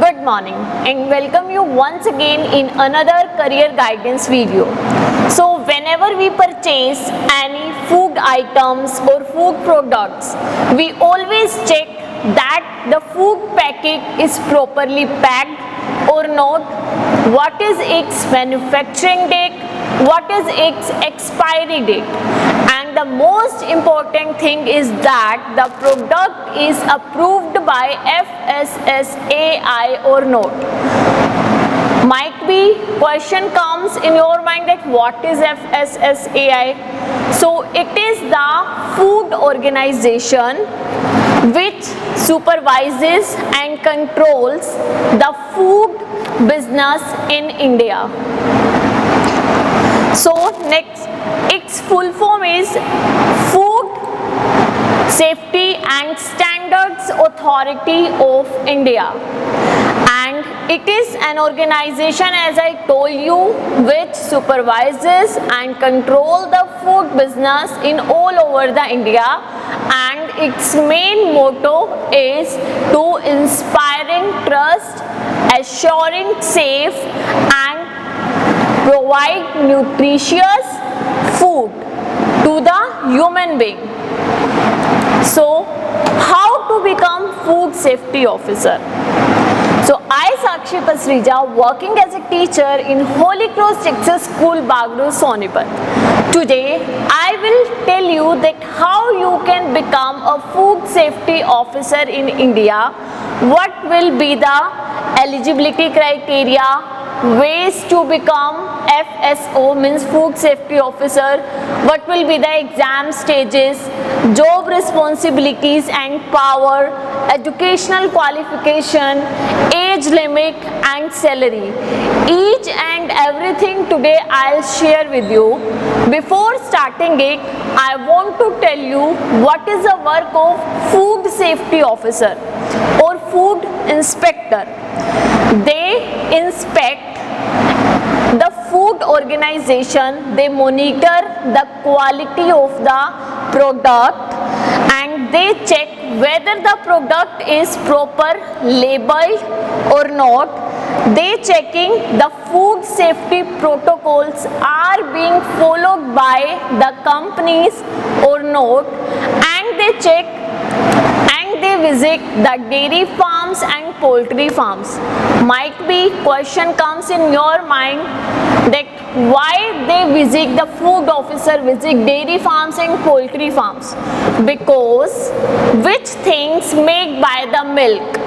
Good morning and welcome you once again in another career guidance video. So whenever we purchase any food items or food products, we always check that the food packet is properly packed or not, what is its manufacturing date, what is its expiry date, and the most important thing is that the product is approved by FSSAI or not. Might be question comes in your mind that what is FSSAI? So it is the food organization which supervises and controls the food business in India. So next, its full form is Food Safety and Standards Authority of India, and it is an organization, as I told you, which supervises and controls the food business in all over the India, and its main motto is to inspiring trust, assuring safe and provide nutritious food to the human being. So how to become food safety officer? So I, Sakshi Pasrija, working as a teacher in Holy Cross Texas School, Bagru, Sonipat. Today I will tell you that how you can become a food safety officer in India, what will be the eligibility criteria, ways to become FSO means food safety officer, what will be the exam stages, job responsibilities and power, educational qualification, age limit and salary. Each and everything today I'll share with you. Before starting it, I want to tell you what is the work of food safety officer or food inspector. They inspect the food organization, they monitor the quality of the product and they check whether the product is proper labeled or not. They checking the food safety protocols are being followed by the companies or not, and they check and they visit the dairy farms and poultry farms. Might be question comes in your mind that why they visit, the food officer visit dairy farms and poultry farms? Because which things made by the milk,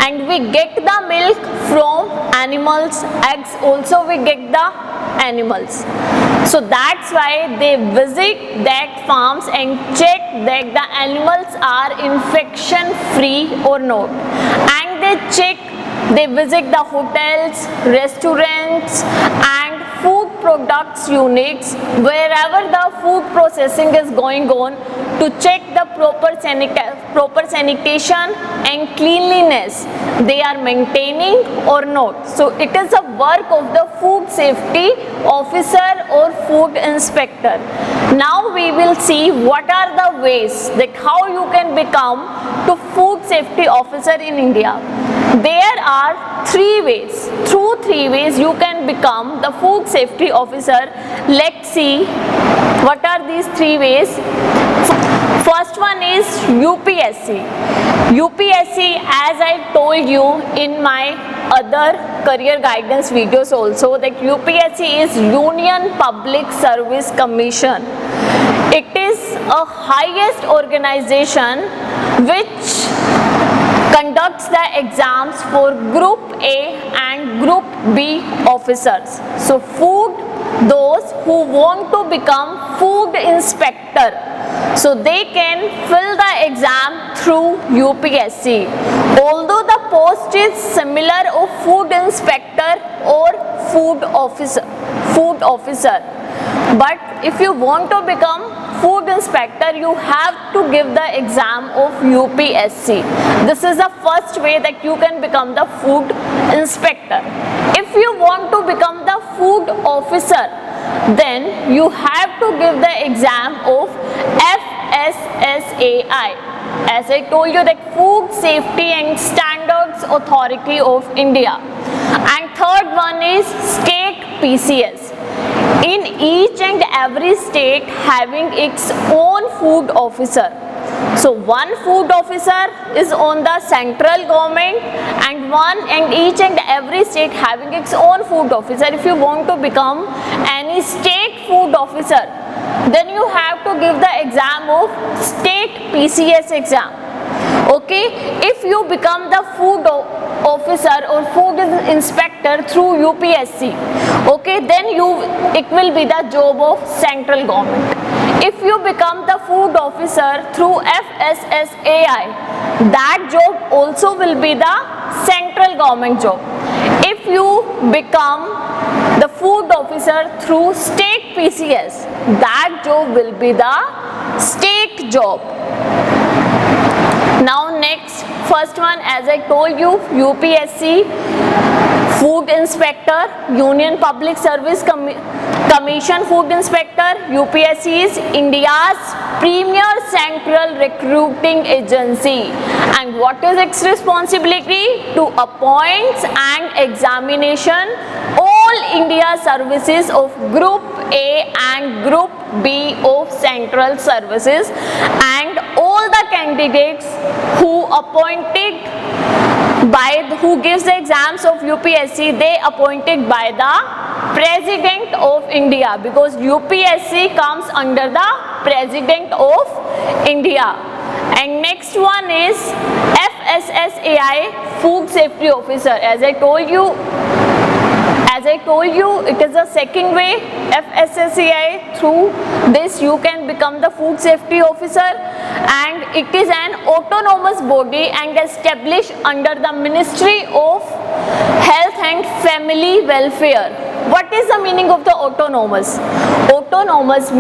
and we get the milk from animals, eggs also we get the animals. So that's why they visit that farms and check that the animals are infection free or not, and they check, they visit the hotels, restaurants and food products units wherever the food processing is going on to check the proper sanitation and cleanliness they are maintaining or not. So it is a work of the food safety officer or food inspector. Now we will see what are the ways that how you can become to food safety officer in India. There are three ways. Through three ways you can become the food safety officer. Let's see what are these three ways. First one is UPSC. UPSC, as I told you in my other career guidance videos also, that UPSC is Union Public Service Commission. It is a highest organization which conducts the exams for Group A and Group B officers. So those who want to become food inspector, so they can fill the exam through UPSC. Although the post is similar of food inspector or food officer, but if you want to become food inspector, you have to give the exam of UPSC. This is the first way that you can become the food inspector. If you want to become the food officer, then you have to give the exam of FSSAI. as I told you, that Food Safety and Standards Authority of India. And third one is state PCS. In each and every state having its own food officer. So one food officer is on the central government, and each and every state having its own food officer. If you want to become any state food officer, then you have to give the exam of state PCS exam. Okay, if you become the food officer or food inspector through UPSC, okay, then it will be the job of central government. If you become the food officer through FSSAI, that job also will be the central government job. If you become the food officer through state PCS, that job will be the state job. Now next, first one, as I told you, UPSC, Food Inspector, Union Public Service Commission Food Inspector. UPSC is India's premier central recruiting agency. And what is its responsibility? To appoint and examination all India services of Group A and Group B of Central Services, and all the candidates who gives the exams of UPSC, they appointed by the President of India, because UPSC comes under the President of India. And next one is FSSAI, Food Safety Officer. As I told you, it is the second way. FSSAI, through this you can become the food safety officer, and it is an autonomous body and established under the Ministry of Health and Family Welfare. What is the meaning of the autonomous? Autonomous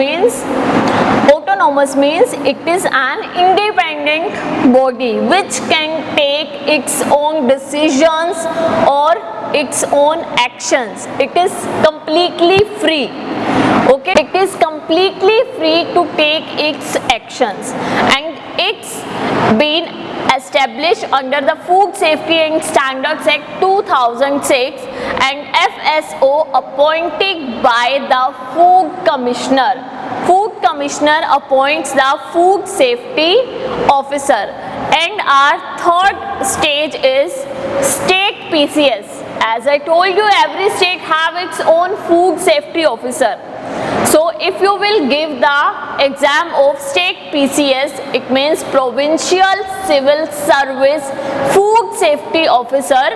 means it is an independent body which can take its own decisions or its own actions. It is completely free. Okay, it is completely free to take its actions, and it's been established under the Food Safety and Standards Act 2006, and FSO appointed by the Food Commissioner. Food Commissioner appoints the Food Safety Officer. And our third stage is state PCS. As I told you, every state have its own food safety officer. So if you will give the exam of state PCS, it means Provincial Civil Service Food Safety Officer.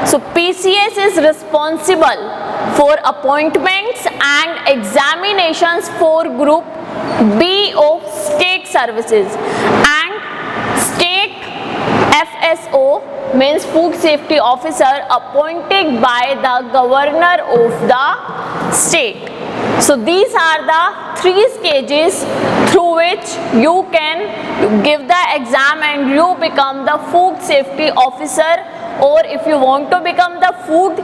So PCS is responsible for appointments and examinations for Group B of state services, and state FSO means Food Safety Officer appointed by the Governor of the state. So these are the three stages through which you can give the exam and you become the Food Safety Officer, or if you want to become the Food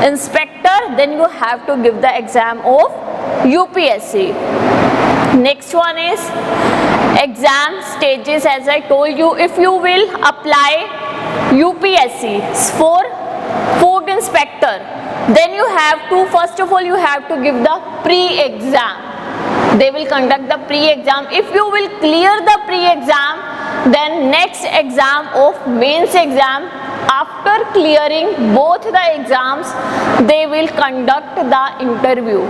Inspector, then you have to give the exam of UPSC. Next one is exam stages. As I told you, if you will apply UPSC for Food Inspector, then you have to, first of all, you have to give the pre-exam. They will conduct the pre-exam. If you will clear the pre-exam, then next exam of mains exam. After clearing both the exams, they will conduct the interview,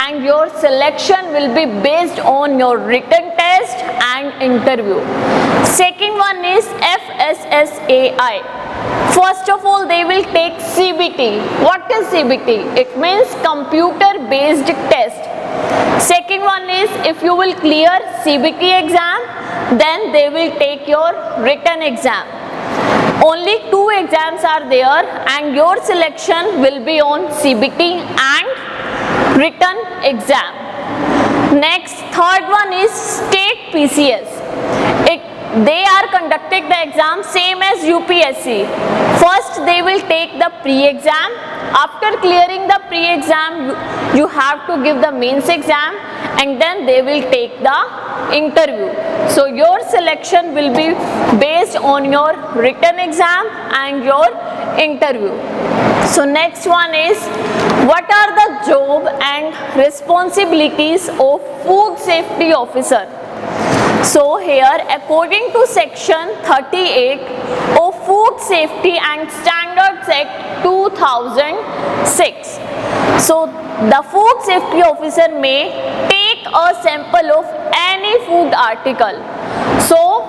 and your selection will be based on your written test and interview. Second one is FSSAI. First of all, they will take CBT. What is CBT? It means computer based test. Second one is, if you will clear CBT exam, then they will take your written exam. Only 2 exams are there, and your selection will be on CBT and written exam. Next, third one is state PCS. They are conducting the exam same as UPSC. First they will take the pre-exam, after clearing the pre-exam, you have to give the mains exam, and then they will take the interview. So your selection will be based on your written exam and your interview. So next one is, what are the job and responsibilities of food safety officer? So here, according to section 38 of Food Safety and Standards Act 2006, so the food safety officer may take a sample of any food article. So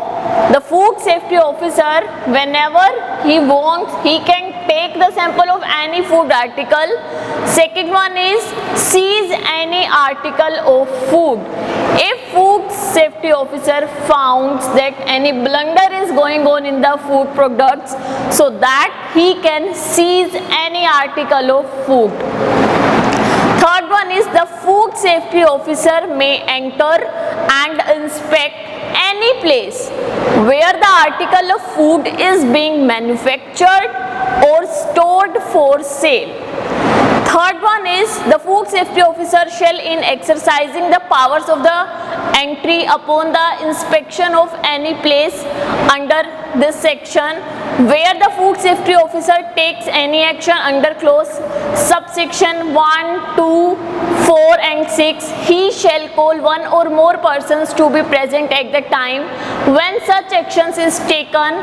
the food safety officer, whenever he wants, he can take the sample of any food article. Second one is, seize any article of food. If food safety officer found that any blunder is going on in the food products, so that he can seize any article of food. Third one is, the food safety officer may enter and inspect any place where the article of food is being manufactured or stored for sale. Third one is, the food safety officer shall, in exercising the powers of the entry upon the inspection of any place under this section where the food safety officer takes any action under clause subsection 1, 2, 4 and 6, he shall call one or more persons to be present at the time when such actions is taken,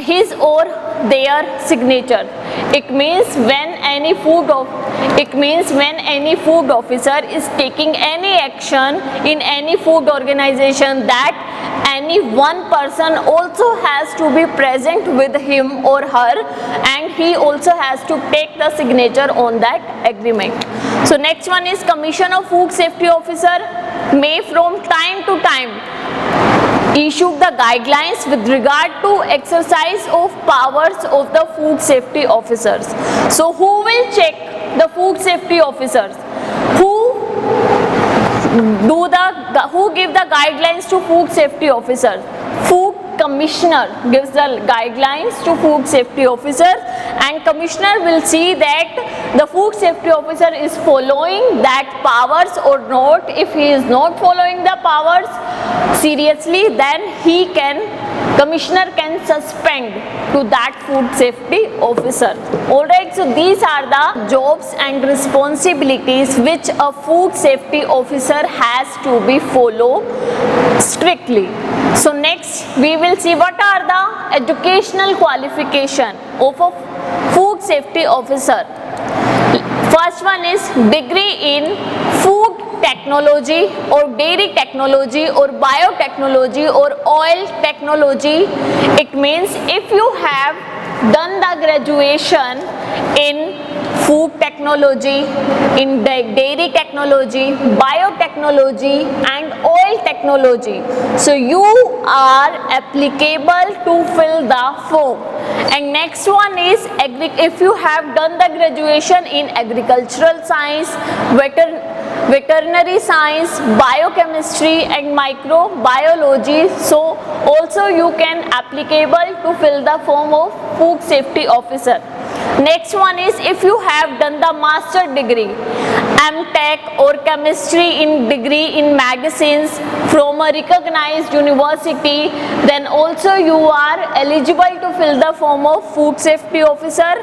his or their signature. It means when any food officer is taking any action in any food organization, that any one person also has to be present with him or her, and he also has to take the signature on that agreement. So next one is, Commission of Food Safety Officer may from time to time issue the guidelines with regard to exercise of powers of the food safety officers. So who will check the food safety officers? Who give the guidelines to food safety officers? Food Commissioner gives the guidelines to food safety officers, and Commissioner will see that the food safety officer is following that powers or not. If he is not following the powers seriously, then Commissioner can suspend to that food safety officer. Alright, so these are the jobs and responsibilities which a food safety officer has to be followed strictly. So next we will see what are the educational qualification of a food safety officer. First one is degree in food technology or dairy technology or biotechnology or oil technology. It means if you have done the graduation in food technology, in dairy technology, biotechnology and oil technology, so you are applicable to fill the form. And next one is if you have done the graduation in agricultural science, veterinary science, biochemistry and microbiology, so also you can applicable to fill the form of food safety officer. Next one is if you have done the master degree, M.Tech or chemistry in degree in medicines from a recognized university, then also you are eligible to fill the form of food safety officer,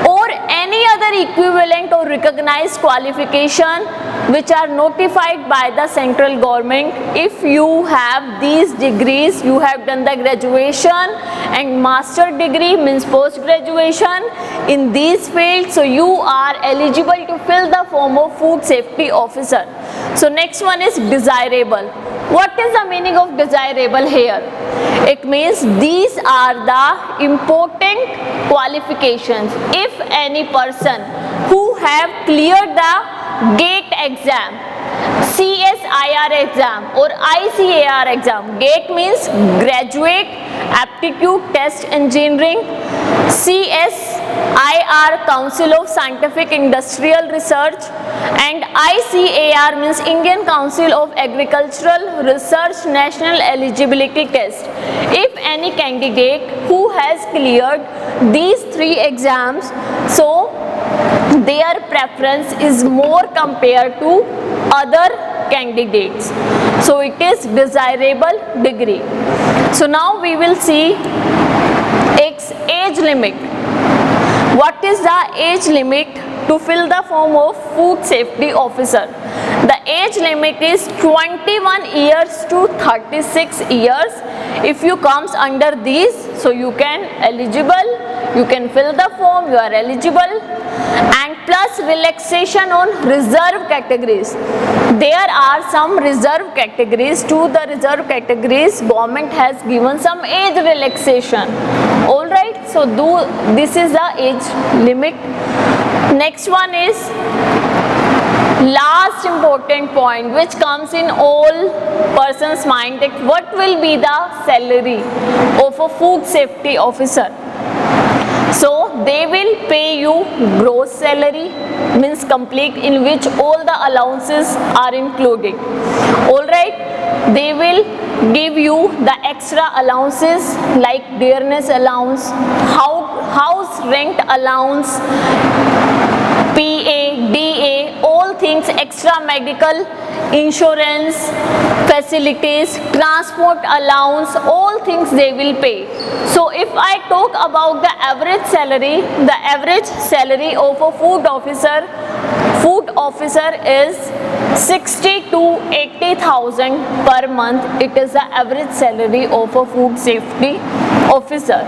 or any other equivalent or recognized qualification which are notified by the central government. If you have these degrees, you have done the graduation and master degree means post graduation in these fields, so you are eligible to fill the form of food safety officer. So next one is desirable. What is the meaning of desirable here? It means these are the important qualifications. If any person who have cleared the GATE exam, CSIR exam or ICAR exam. GATE means Graduate Aptitude Test Engineering, CSIR Council of Scientific Industrial Research, and ICAR means Indian Council of Agricultural Research National Eligibility Test. If any candidate who has cleared these three exams, so their preference is more compared to other candidates. So it is desirable degree. So now we will see its age limit. What is the age limit to fill the form of food safety officer? The age limit is 21 years to 36 years. If you comes under these, so you can eligible, you can fill the form, you are eligible, and plus relaxation on reserve categories. There are some reserve categories. To the reserve categories, government has given some age relaxation. All right, so this is the age limit. Next one is last important point which comes in all person's mind, that what will be the salary of a food safety officer. So they will pay you gross salary, means complete, in which all the allowances are included. All right, they will give you the extra allowances like dearness allowance, house rent allowance, PA, DA, all things, extra medical insurance facilities, transport allowance, all things they will pay. So if I talk about the average salary of a food officer is 60 to 80,000 per month. It is the average salary of a food safety officer.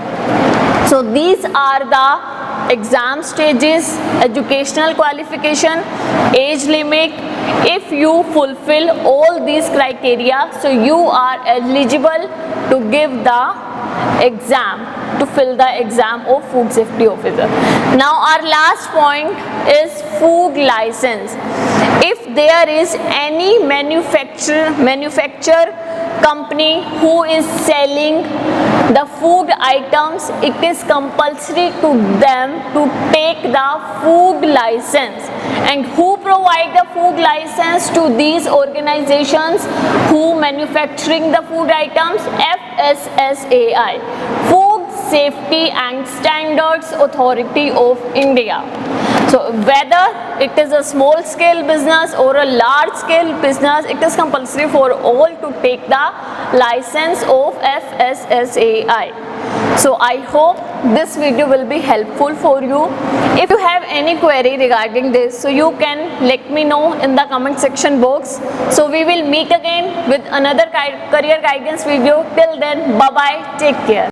So these are the exam stages, educational qualification, age limit. If you fulfill all these criteria, so you are eligible to give the exam, to fill the exam of food safety officer. Now our last point is food license. If there is any manufacturer company who is selling the food items, it is compulsory to them to take the food license. And who provide the food license to these organizations who manufacturing the food items? FSSAI, Food Safety and Standards Authority of India. So whether it is a small scale business or a large scale business, it is compulsory for all to take the license of FSSAI. So I hope this video will be helpful for you. If you have any query regarding this, so you can let me know in the comment section box. So we will meet again with another career guidance video. Till then, bye bye, take care.